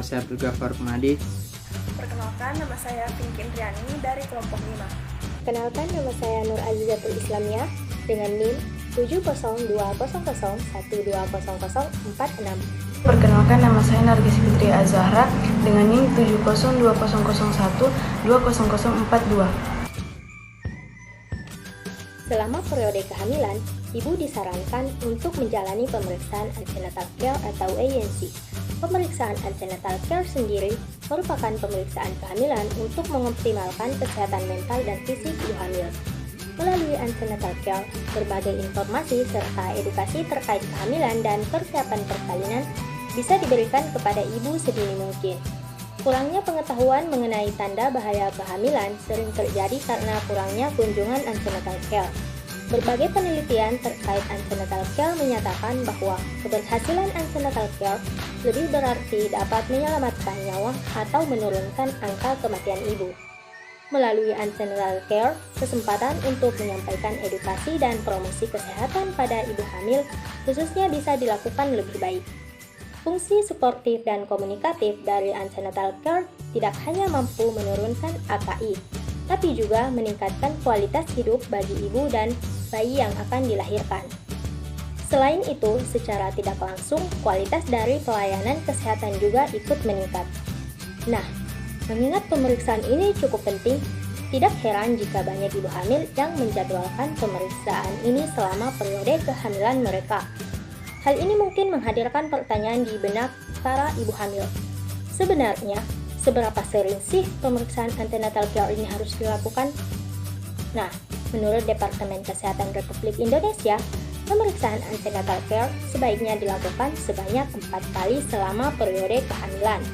saya Abdul Ghaffar Pemadi. Perkenalkan, nama saya Pinky Indriani dari kelompok 5. Kenalkan, nama saya Nur Azizatul Islamiyah dengan NIM 70201200046. Perkenalkan, nama saya Nargis Fitri Azahra dengan NIM 70201200042. Selama periode kehamilan, ibu disarankan untuk menjalani pemeriksaan antenatal care atau ANC. Pemeriksaan antenatal care sendiri merupakan pemeriksaan kehamilan untuk mengoptimalkan kesehatan mental dan fisik ibu hamil. Melalui antenatal care, berbagai informasi serta edukasi terkait kehamilan dan persiapan persalinan bisa diberikan kepada ibu sedini mungkin. Kurangnya pengetahuan mengenai tanda bahaya kehamilan sering terjadi karena kurangnya kunjungan antenatal care. Berbagai penelitian terkait antenatal care menyatakan bahwa keberhasilan antenatal care lebih berarti dapat menyelamatkan nyawa atau menurunkan angka kematian ibu. Melalui antenatal care, kesempatan untuk menyampaikan edukasi dan promosi kesehatan pada ibu hamil khususnya bisa dilakukan lebih baik. Fungsi suportif dan komunikatif dari antenatal care tidak hanya mampu menurunkan AKI, tapi juga meningkatkan kualitas hidup bagi ibu dan bayi yang akan dilahirkan. Selain itu, secara tidak langsung, kualitas dari pelayanan kesehatan juga ikut meningkat. Nah, mengingat pemeriksaan ini cukup penting, tidak heran jika banyak ibu hamil yang menjadwalkan pemeriksaan ini selama periode kehamilan mereka. Hal ini mungkin menghadirkan pertanyaan di benak para ibu hamil. Sebenarnya, seberapa sering sih pemeriksaan antenatal care ini harus dilakukan? Nah, menurut Departemen Kesehatan Republik Indonesia, pemeriksaan antenatal care sebaiknya dilakukan sebanyak 4 kali selama periode kehamilan.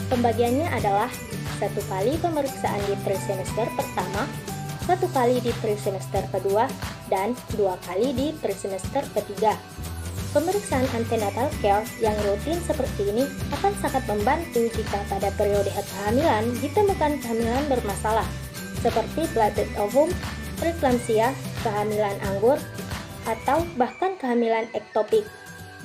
Pembagiannya adalah 1 kali pemeriksaan di trimester pertama, 1 kali di trimester kedua, dan 2 kali di trimester ketiga. Pemeriksaan antenatal care yang rutin seperti ini akan sangat membantu jika pada periode kehamilan ditemukan kehamilan bermasalah, seperti bloated ovum, preeklamsia, kehamilan anggur, atau bahkan kehamilan ektopik.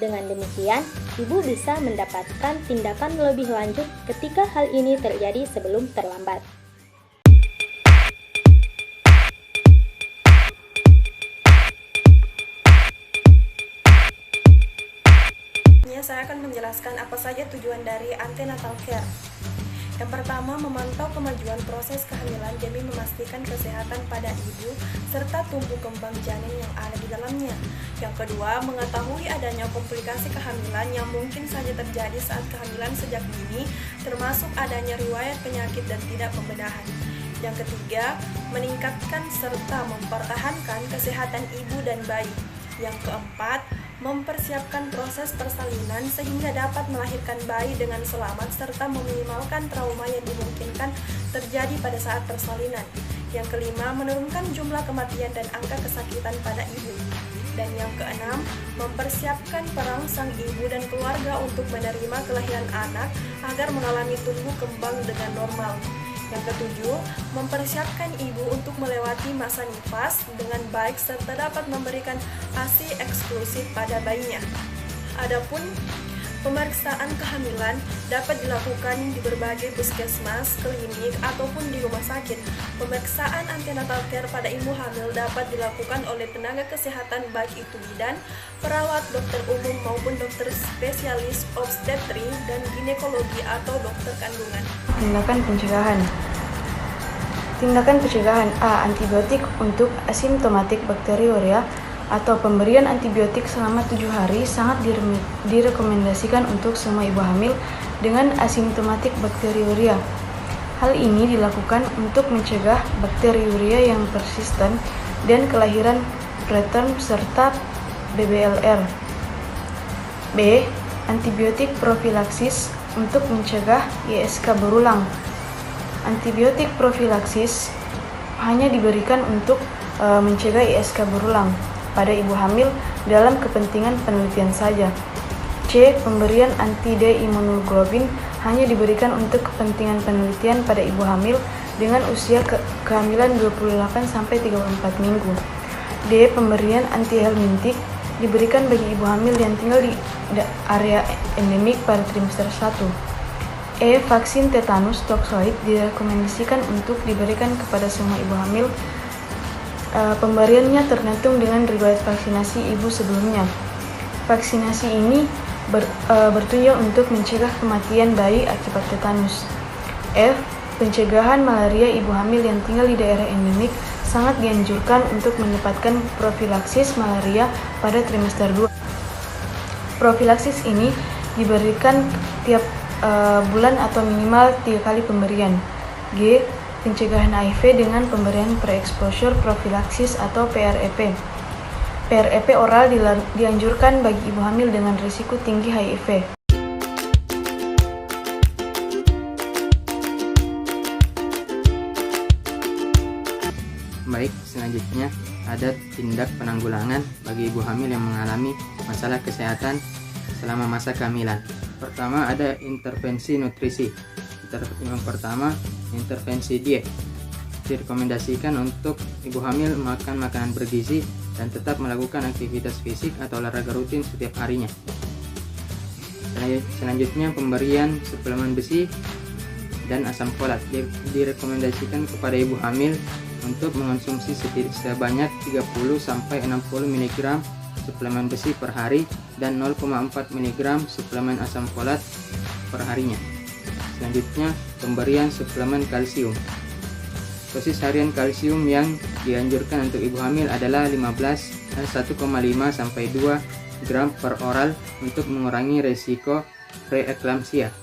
Dengan demikian, ibu bisa mendapatkan tindakan lebih lanjut ketika hal ini terjadi sebelum terlambat. Saya akan menjelaskan apa saja tujuan dari antenatal care. Yang pertama, memantau kemajuan proses kehamilan demi memastikan kesehatan pada ibu serta tumbuh kembang janin yang ada di dalamnya. Yang kedua, mengetahui adanya komplikasi kehamilan yang mungkin saja terjadi saat kehamilan sejak dini, termasuk adanya riwayat penyakit dan tidak pembedahan. Yang ketiga, meningkatkan serta mempertahankan kesehatan ibu dan bayi. Yang keempat, mempersiapkan proses persalinan sehingga dapat melahirkan bayi dengan selamat serta meminimalkan trauma yang dimungkinkan terjadi pada saat persalinan. Yang kelima, menurunkan jumlah kematian dan angka kesakitan pada ibu. Dan yang keenam, mempersiapkan perangsang ibu dan keluarga untuk menerima kelahiran anak agar mengalami tumbuh kembang dengan normal. Yang ketujuh, mempersiapkan ibu untuk melewati masa nifas dengan baik serta dapat memberikan ASI eksklusif pada bayinya. Adapun pemeriksaan kehamilan dapat dilakukan di berbagai puskesmas, klinik, ataupun di rumah sakit. Pemeriksaan antenatal care pada ibu hamil dapat dilakukan oleh tenaga kesehatan baik itu bidan, perawat, dokter umum maupun dokter spesialis obstetri dan ginekologi atau dokter kandungan. Tindakan pencegahan A. Antibiotik untuk asimptomatik bakteriuria atau pemberian antibiotik selama 7 hari sangat direkomendasikan untuk semua ibu hamil dengan asimptomatik bakteriuria. Hal ini dilakukan untuk mencegah bakteriuria yang persisten dan kelahiran preterm serta BBLR. B. Antibiotik profilaksis untuk mencegah ISK berulang. Antibiotik profilaksis hanya diberikan untuk mencegah ISK berulang pada ibu hamil dalam kepentingan penelitian saja. C. Pemberian anti-D imunoglobulin hanya diberikan untuk kepentingan penelitian pada ibu hamil dengan usia kehamilan 28-34 minggu. D. Pemberian anti-helmintik diberikan bagi ibu hamil yang tinggal di area endemik pada trimester 1. Vaksin tetanus toksoid direkomendasikan untuk diberikan kepada semua ibu hamil. Pemberiannya tergantung dengan riwayat vaksinasi ibu sebelumnya. Vaksinasi ini bertujuan untuk mencegah kematian bayi akibat tetanus. Pencegahan malaria ibu hamil yang tinggal di daerah endemik sangat dianjurkan untuk mendapatkan profilaksis malaria pada trimester 2. Profilaksis ini diberikan tiap bulan atau minimal 3 kali pemberian. Pencegahan HIV dengan pemberian pre-exposure profilaksis atau PrEP. PrEP oral dianjurkan bagi ibu hamil dengan risiko tinggi HIV. Baik, selanjutnya ada tindak penanggulangan bagi ibu hamil yang mengalami masalah kesehatan selama masa kehamilan. Pertama, ada intervensi nutrisi. Yang pertama, intervensi diet. Direkomendasikan untuk ibu hamil makan makanan bergizi dan tetap melakukan aktivitas fisik atau olahraga rutin setiap harinya. Selanjutnya, pemberian suplemen besi dan asam folat. Direkomendasikan kepada ibu hamil untuk mengonsumsi sebanyak 30-60 mg suplemen besi per hari dan 0,4 mg suplemen asam folat per harinya. Selanjutnya, pemberian suplemen kalsium. Dosis harian kalsium yang dianjurkan untuk ibu hamil adalah 1,5 sampai 2 gram per oral untuk mengurangi resiko preeklamsia.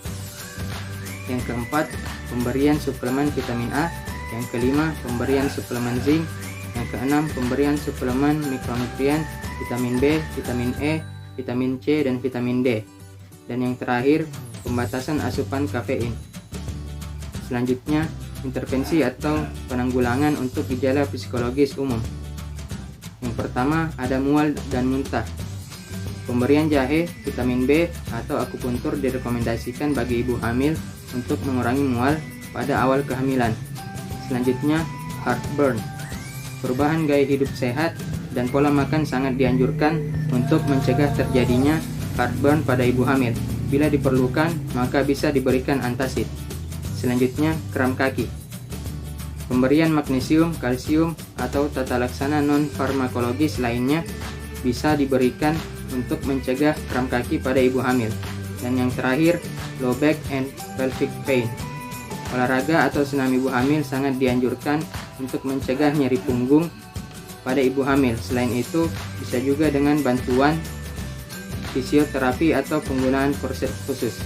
Yang keempat, pemberian suplemen vitamin A. Yang kelima, pemberian suplemen zinc. Yang keenam, pemberian suplemen mikronutrien, vitamin B, vitamin E, vitamin C, dan vitamin D. Dan yang terakhir, pembatasan asupan kafein. Selanjutnya, intervensi atau penanggulangan untuk gejala psikologis umum. Yang pertama, ada mual dan muntah. Pemberian jahe, vitamin B, atau akupuntur direkomendasikan bagi ibu hamil untuk mengurangi mual pada awal kehamilan. Selanjutnya, heartburn. Perubahan gaya hidup sehat dan pola makan sangat dianjurkan untuk mencegah terjadinya heartburn pada ibu hamil. Bila diperlukan, maka bisa diberikan antacid. Selanjutnya, kram kaki. Pemberian magnesium, kalsium, atau tata laksana non-farmakologis lainnya bisa diberikan untuk mencegah kram kaki pada ibu hamil. Dan yang terakhir, low back and pelvic pain. Olahraga atau senam ibu hamil sangat dianjurkan untuk mencegah nyeri punggung pada ibu hamil. Selain itu, bisa juga dengan bantuan fisioterapi atau penggunaan korset khusus.